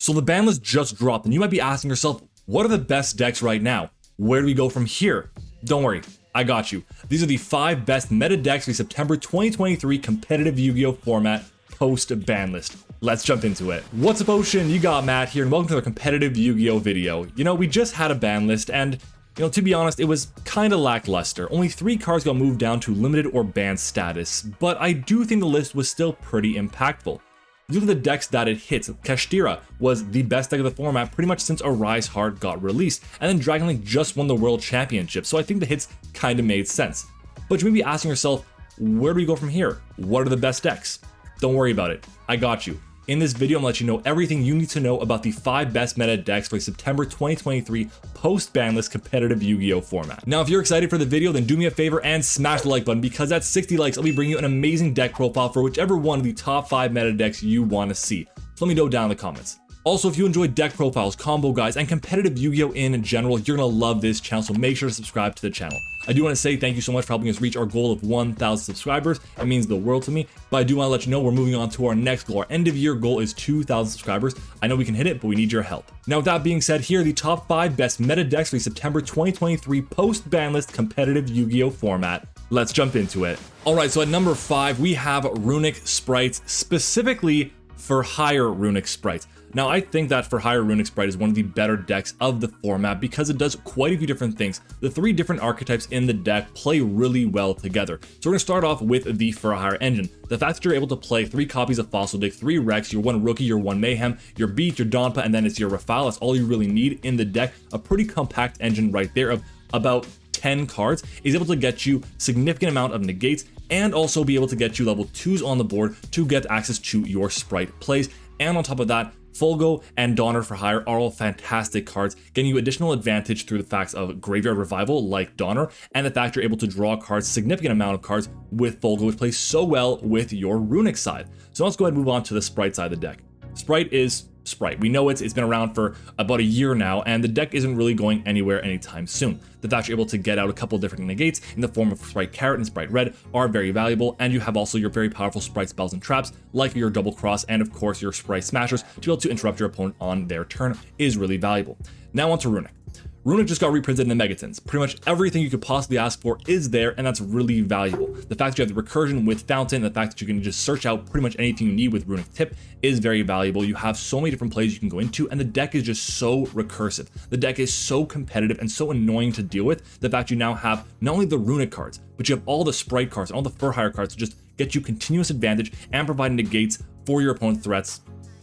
So the ban list just dropped, and you might be asking yourself, what are the best decks right now? Where do we go from here? Don't worry, I got you. These are the 5 best meta decks for the September 2023 Competitive Yugioh Format post ban list. Let's jump into it. What's up, Ocean? You got Matt here, and welcome to the Competitive Yugioh video. You know, we just had a ban list, and you know, to be honest, it was kind of lackluster. Only 3 cards got moved down to limited or banned status, but I do think the list was still pretty impactful. Due to the decks that it hits, Kashtira was the best deck of the format pretty much since Arise Heart got released, and then Dragon Link just won the World Championship, so I think the hits kind of made sense. But you may be asking yourself, where do we go from here? What are the best decks? Don't worry about it, I got you. In this video, I'm gonna let you know everything you need to know about the 5 best meta decks for the September 2023 post-ban list competitive Yu-Gi-Oh format. Now, if you're excited for the video, then do me a favor and smash the like button, because at 60 likes, I'll be bringing you an amazing deck profile for whichever one of the top 5 meta decks you want to see. So let me know down in the comments. Also, if you enjoy deck profiles, combo guides, and competitive Yu-Gi-Oh in general, you're gonna love this channel, so make sure to subscribe to the channel. I do want to say thank you so much for helping us reach our goal of 1,000 subscribers. It means the world to me, but I do want to let you know we're moving on to our next goal. Our end of year goal is 2,000 subscribers. I know we can hit it, but we need your help. Now, with that being said, here are the top 5 best meta decks for the September 2023 post-ban list competitive Yu-Gi-Oh format. Let's jump into it. All right, so at number 5, we have Runick Spright, specifically for higher Runick Spright. Now, I think that for higher Runick Spright is one of the better decks of the format because it does quite a few different things. The 3 different archetypes in the deck play really well together. So we're going to start off with the for higher engine. The fact that you're able to play 3 copies of Fossil Dick, 3 Rex, your 1 Rookie, your 1 Mayhem, your Beat, your Donpa, and then it's your Rafale. That's all you really need in the deck. A pretty compact engine right there of about 10 cards is able to get you significant amount of negates and also be able to get you level 2s on the board to get access to your Spright plays. And on top of that, Fulgo and Donner for hire are all fantastic cards, getting you additional advantage through the facts of Graveyard Revival like Donner, and the fact you're able to draw cards, significant amount of cards with Fulgo, which plays so well with your Runick side. So let's go ahead and move on to the Spright side of the deck. Spright is Spright. We know it's been around for about a year now, and the deck isn't really going anywhere anytime soon. The fact you're able to get out a couple different negates in the form of Spright Carrot and Spright Red are very valuable, and you have also your very powerful Spright spells and traps, like your Double Cross and of course your Spright Smashers, to be able to interrupt your opponent on their turn is really valuable. Now on to Runick. Runick just got reprinted in the Megatons. Pretty much everything you could possibly ask for is there, and that's really valuable. The fact that you have the recursion with Fountain, the fact that you can just search out pretty much anything you need with Runick Tip is very valuable. You have so many different plays you can go into, and the deck is just so recursive. The deck is so competitive and so annoying to deal with. The fact you now have not only the Runick cards, but you have all the Spright cards and all the Fur Hire cards to just get you continuous advantage and provide negates for your opponent's threats.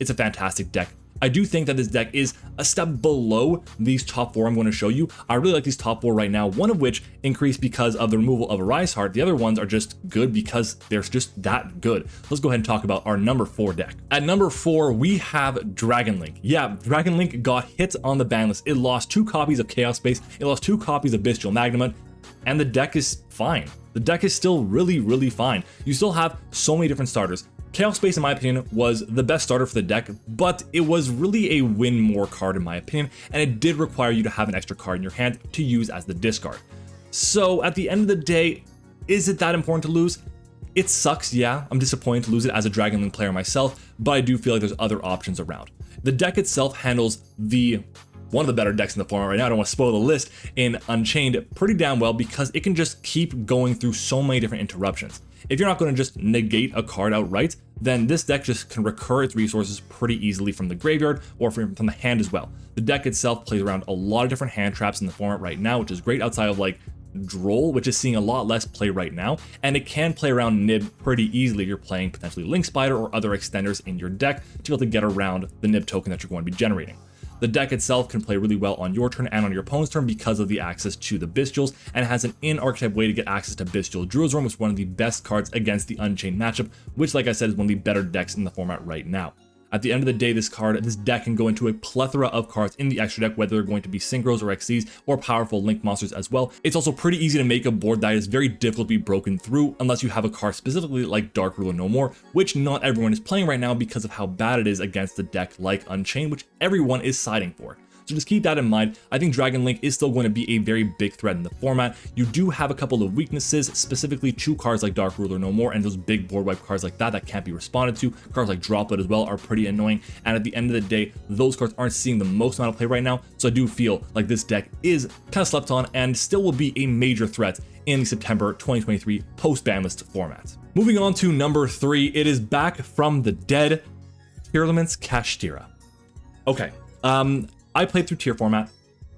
It's a fantastic deck. I do think that this deck is a step below these top 4 I'm going to show you. I really like these top 4 right now, one of which increased because of the removal of Arise Heart. The other ones are just good because they're just that good. Let's go ahead and talk about our number 4 deck. At number 4, we have Dragon Link. Yeah, Dragon Link got hit on the ban list. It lost 2 copies of Chaos Space, it lost 2 copies of Bestial Magnamut, and the deck is fine. The deck is still really fine. You still have so many different starters. Chaos Space, in my opinion, was the best starter for the deck, but it was really a win more card in my opinion, and it did require you to have an extra card in your hand to use as the discard. So at the end of the day, is it that important to lose? It sucks, yeah. I'm disappointed to lose it as a Dragon Link player myself, but I do feel like there's other options around. The deck itself handles one of the better decks in the format right now. I don't want to spoil the list in Unchained pretty damn well because it can just keep going through so many different interruptions. If you're not going to just negate a card outright, then this deck just can recur its resources pretty easily from the graveyard or from the hand as well. The deck itself plays around a lot of different hand traps in the format right now, which is great outside of like Droll, which is seeing a lot less play right now, and it can play around Nib pretty easily if you're playing potentially Link Spider or other extenders in your deck to be able to get around the Nib token that you're going to be generating. The deck itself can play really well on your turn and on your opponent's turn because of the access to the Bestials, and it has an in-archetype way to get access to Bestial Druid's which is one of the best cards against the Unchained matchup, which, like I said, is one of the better decks in the format right now. At the end of the day, this deck can go into a plethora of cards in the extra deck, whether they're going to be synchros or XCs or powerful link monsters as well. It's also pretty easy to make a board that is very difficult to be broken through unless you have a card specifically like Dark Ruler No More, which not everyone is playing right now because of how bad it is against the deck like Unchained, which everyone is siding for. So just keep that in mind. I think Dragon Link is still going to be a very big threat in the format. You do have a couple of weaknesses, specifically to cards like Dark Ruler No More and those big board wipe cards like that can't be responded to. Cards like Droplet as well are pretty annoying, and at the end of the day, those cards aren't seeing the most amount of play right now. So I do feel like this deck is kind of slept on and still will be a major threat in the September 2023 post banlist format. Moving on to number 3, it is back from the dead, Tearlaments Kashtira. Okay, I played through tier format.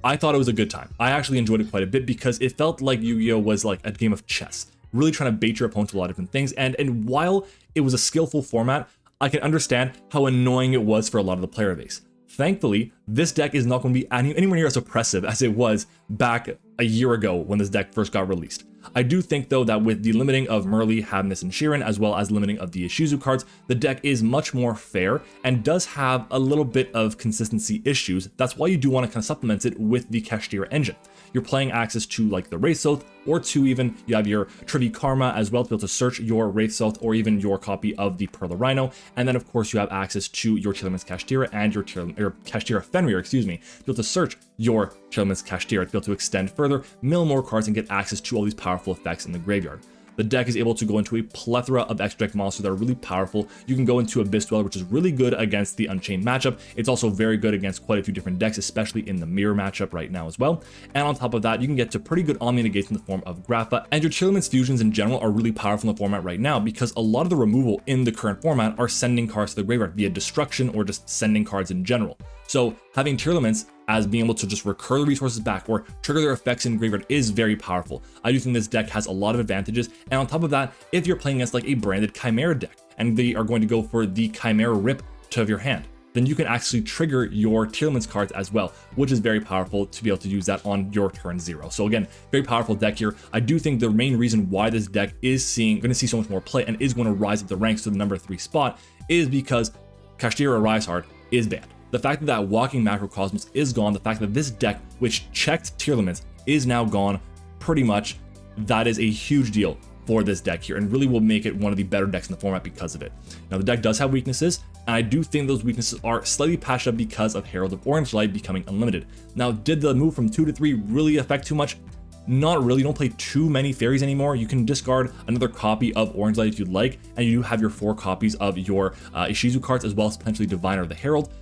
I thought it was a good time. I actually enjoyed it quite a bit because it felt like Yu-Gi-Oh was like a game of chess, really trying to bait your opponent to a lot of different things. And while it was a skillful format, I can understand how annoying it was for a lot of the player base. Thankfully, this deck is not going to be anywhere near as oppressive as it was back a year ago when this deck first got released. I do think though that with the limiting of Purrely, Havness, and Sheeran, as well as limiting of the Ishizu cards, the deck is much more fair and does have a little bit of consistency issues. That's why you do want to kind of supplement it with the Kashtira engine. You're playing access to like the Wraithsoth, or to even you have your Trivi Karma as well to be able to search your Wraithsoth or even your copy of the Purrely Rhino, and then of course you have access to your Tearlaments Kashtira and your Kashtira Fenrir, excuse me, to be able to search your Tearlaments Kashtira to be able to extend further, mill more cards, and get access to all these powerful effects in the graveyard. The deck is able to go into a plethora of extra deck monsters that are really powerful. You can go into Abyss Dweller, which is really good against the Unchained matchup. It's also very good against quite a few different decks, especially in the Mirror matchup right now as well. And on top of that, you can get to pretty good Omni Negates in the form of Grappa, and your Tearlaments fusions in general are really powerful in the format right now because a lot of the removal in the current format are sending cards to the graveyard via destruction or just sending cards in general. So having Tearlaments as being able to just recur the resources back or trigger their effects in graveyard is very powerful. I do think this deck has a lot of advantages, and on top of that, if you're playing against like a branded Chimera deck and they are going to go for the Chimera Rip to of your hand, then you can actually trigger your Tearlaments cards as well, which is very powerful to be able to use that on your turn 0. So again, very powerful deck here. I do think the main reason why this deck is going to see so much more play and is going to rise up the ranks to the number 3 spot is because Kashtira Rise Hard is banned. The fact that that Walking Macrocosmos is gone, the fact that this deck, which checked Tearlaments, is now gone, pretty much, that is a huge deal for this deck here and really will make it one of the better decks in the format because of it. Now, the deck does have weaknesses, and I do think those weaknesses are slightly patched up because of Herald of Orange Light becoming unlimited. Now, did the move from 2 to 3 really affect too much? Not really. You don't play too many fairies anymore. You can discard another copy of Orange Light if you'd like, and you do have your 4 copies of your Ishizu cards as well as potentially Diviner or the Herald.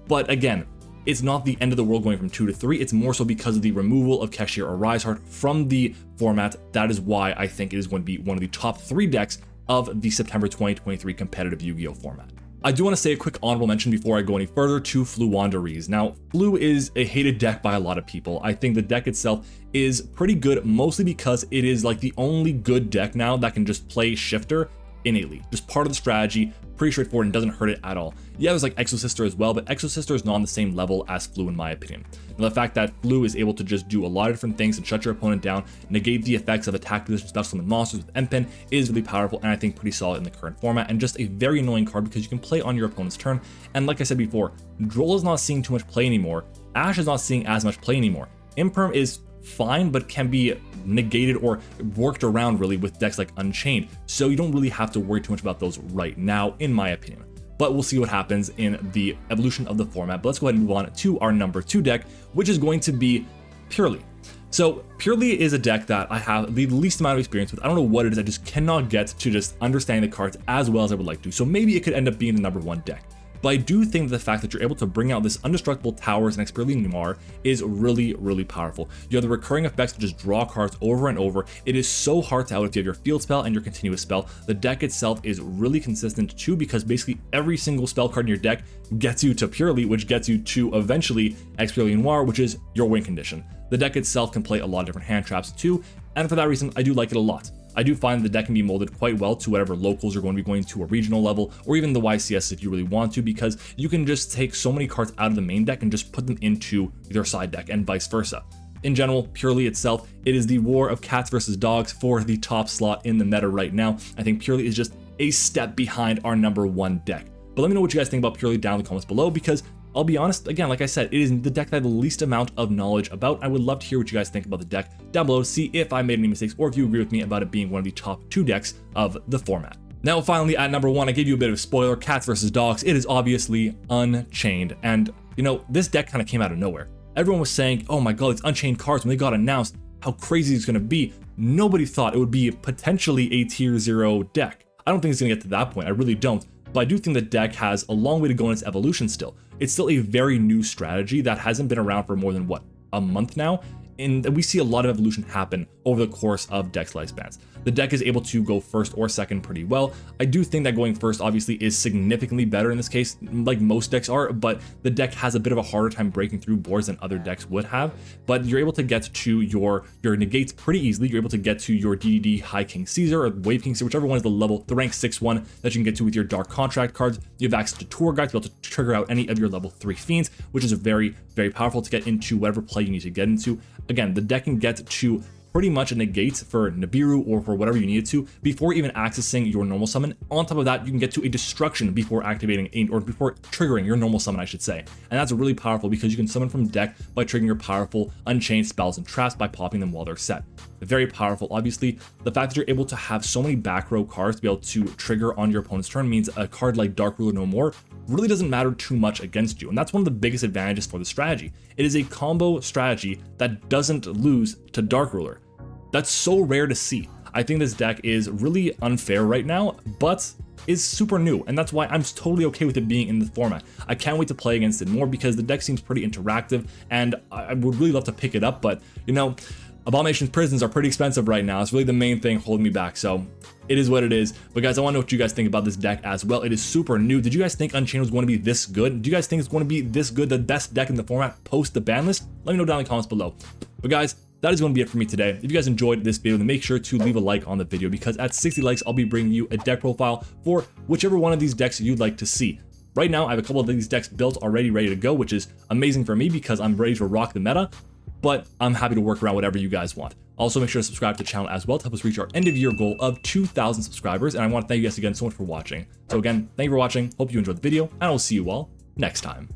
But again, it's not the end of the world going from 2 to 3. It's more so because of the removal of Kashtira or Rise Heart from the format. That is why I think it is going to be one of the top 3 decks of the September 2023 competitive Yu-Gi-Oh format. I do want to say a quick honorable mention before I go any further to Fluwandereeze. Now, Flu is a hated deck by a lot of people. I think the deck itself is pretty good, mostly because it is like the only good deck now that can just play Shifter innately. Just part of the strategy, pretty straightforward and doesn't hurt it at all. Yeah, there's like Exosister as well, but Exosister is not on the same level as Flu in my opinion. Now, the fact that Flu is able to just do a lot of different things and shut your opponent down, negate the effects of attack position, special summon monsters with M-Pen is really powerful and I think pretty solid in the current format, and just a very annoying card because you can play on your opponent's turn. And like I said before, Droll is not seeing too much play anymore. Ash is not seeing as much play anymore. Imperm is fine, but can be negated or worked around really with decks like Unchained. So you don't really have to worry too much about those right now, in my opinion. But we'll see what happens in the evolution of the format. But let's go ahead and move on to our number 2 deck, which is going to be Purrely. So Purrely is a deck that I have the least amount of experience with. I don't know what it is. I just cannot get to just understanding the cards as well as I would like to. So maybe it could end up being the number 1 deck. But I do think the fact that you're able to bring out this Undestructible Towers and Purrely Noir is really, really powerful. You have the recurring effects to just draw cards over and over. It is so hard to out if you have your field spell and your continuous spell. The deck itself is really consistent too, because basically every single spell card in your deck gets you to Purrely, which gets you to eventually Purrely Noir, which is your win condition. The deck itself can play a lot of different hand traps too, and for that reason, I do like it a lot. I do find the deck can be molded quite well to whatever locals are going to be going to a regional level, or even the YCS if you really want to, because you can just take so many cards out of the main deck and just put them into your side deck and vice versa. In general, Purrely itself, it is the war of cats versus dogs for the top slot in the meta right now. I think Purrely is just a step behind our number 1 deck. But let me know what you guys think about Purrely down in the comments below, because I'll be honest, again, like I said, it is the deck that I have the least amount of knowledge about. I would love to hear what you guys think about the deck down below to see if I made any mistakes or if you agree with me about it being one of the top 2 decks of the format. Now finally at number 1, I gave you a bit of a spoiler, cats versus dogs. It is obviously Unchained. And you know, this deck kind of came out of nowhere. Everyone was saying, oh my god, it's Unchained cards. When they got announced, how crazy it's going to be. Nobody thought it would be potentially a tier 0 deck. I don't think it's going to get to that point. I really don't. But I do think the deck has a long way to go in its evolution still. It's still a very new strategy that hasn't been around for more than, what, a month now? And we see a lot of evolution happen over the course of deck's lifespans. The deck is able to go first or second pretty well. I do think that going first obviously is significantly better in this case, like most decks are, but the deck has a bit of a harder time breaking through boards than other decks would have. But you're able to get to your negates pretty easily. You're able to get to your DDD High King Caesar or Wave King Caesar, whichever one is the rank 6 one that you can get to with your Dark Contract cards. You have access to Tour Guide to be able to trigger out any of your level 3 Fiends, which is very, very powerful to get into whatever play you need to get into. Again, the deck can get to pretty much a negate for Nibiru or for whatever you need it to before even accessing your normal summon. On top of that, you can get to a destruction before activating or before triggering your normal summon, I should say. And that's really powerful because you can summon from deck by triggering your powerful unchained spells and traps by popping them while they're set. Very powerful. Obviously, the fact that you're able to have so many back row cards to be able to trigger on your opponent's turn means a card like Dark Ruler No More really doesn't matter too much against you. And that's one of the biggest advantages for the strategy. It is a combo strategy that doesn't lose to Dark Ruler. That's so rare to see. I think this deck is really unfair right now, but is super new, and that's why I'm totally okay with it being in the format. I can't wait to play against it more because the deck seems pretty interactive, and I would really love to pick it up, but you know, Abomination's prisons are pretty expensive right now. It's really the main thing holding me back, so it is what it is. But guys, I want to know what you guys think about this deck as well. It is super new. Did you guys think Unchained was going to be this good? Do you guys think it's going to be this good, the best deck in the format post the ban list? Let me know down in the comments below. But guys, that is going to be it for me today. If you guys enjoyed this video, then make sure to leave a like on the video because at 60 likes, I'll be bringing you a deck profile for whichever one of these decks you'd like to see. Right now, I have a couple of these decks built already, ready to go, which is amazing for me because I'm ready to rock the meta, but I'm happy to work around whatever you guys want. Also, make sure to subscribe to the channel as well to help us reach our end of year goal of 2,000 subscribers. And I want to thank you guys again so much for watching. So again, thank you for watching. Hope you enjoyed the video, and I will see you all next time.